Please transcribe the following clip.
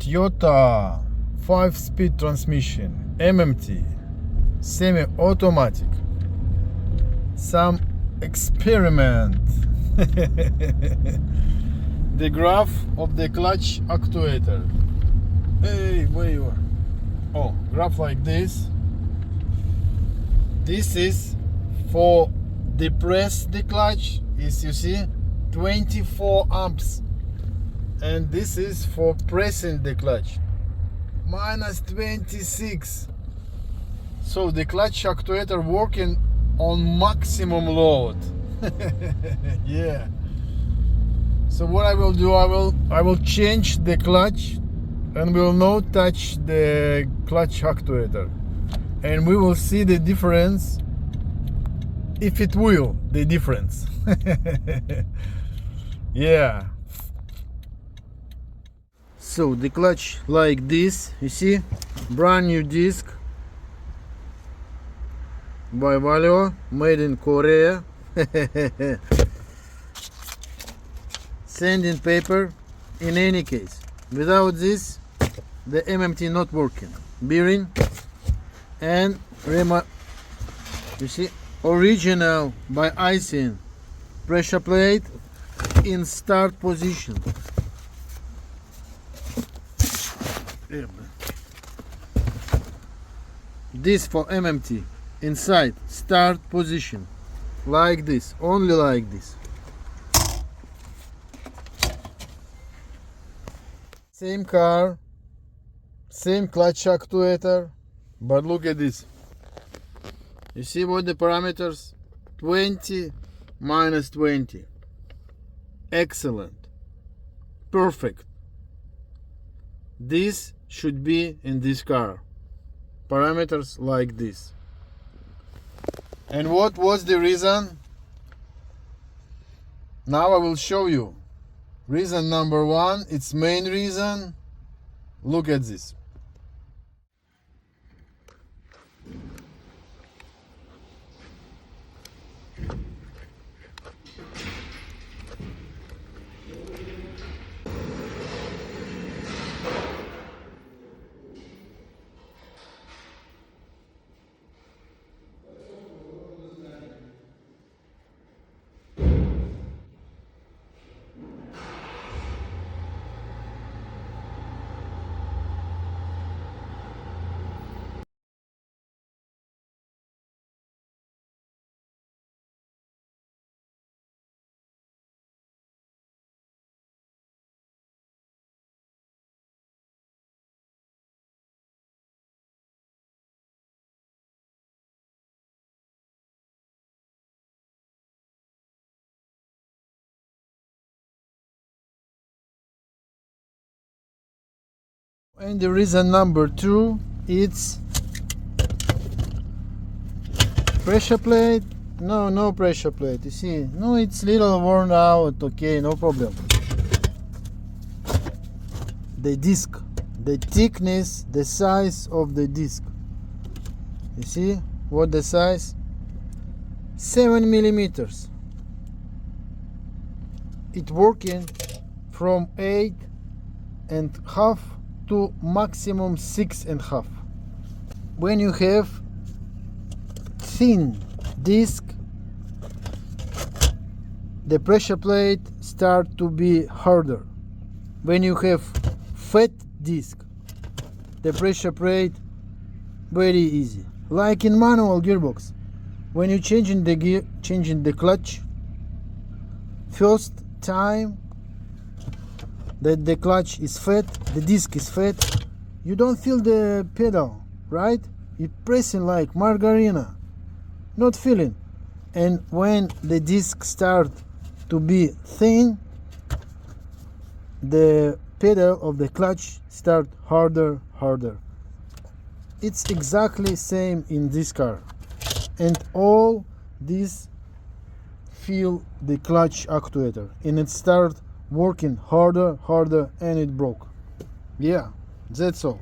Toyota 5-speed transmission, MMT Semi-Automatic. Some experiment. The graph of the clutch actuator. Hey, where you are? Oh, graph like this. This is for depress the clutch, as you see, 24 amps. And this is for pressing the clutch, minus 26. So the clutch actuator working on maximum load. Yeah. So what I will do, I will change the clutch and will not touch the clutch actuator, and we will see the difference, if it will, the difference. Yeah. So the clutch like this, you see, brand new disc by Valio, made in Korea. Sanding paper. In any case, without this the MMT not working. Bearing and you see, original by Aisin pressure plate in start position. This for MMT inside start position, like this, only like this. Same car, same clutch actuator, but look at this. You see what the parameters? 20 minus 20. Excellent. Perfect. This should be in this car. Parameters like this. And what was the reason? Now I will show you. Reason number one, its main reason. Look at this. And the reason number two, it's pressure plate. No pressure plate. You see, no, it's little worn out. Okay, no problem. The disc, the thickness, the size of the disc. You see what the size? 7 millimeters. It working from 8.5 to maximum 6.5. When you have thin disc, the pressure plate start to be harder. When you have fat disc, the pressure plate very easy. Like in manual gearbox, when you changing the gear, changing the clutch, first time that the clutch is fat, the disc is fat, you don't feel the pedal, right? You're pressing like margarina, not feeling. And when the disc start to be thin, the pedal of the clutch start harder. It's exactly same in this car, and all this feel the clutch actuator, and it start working harder, and it broke. Yeah, that's all.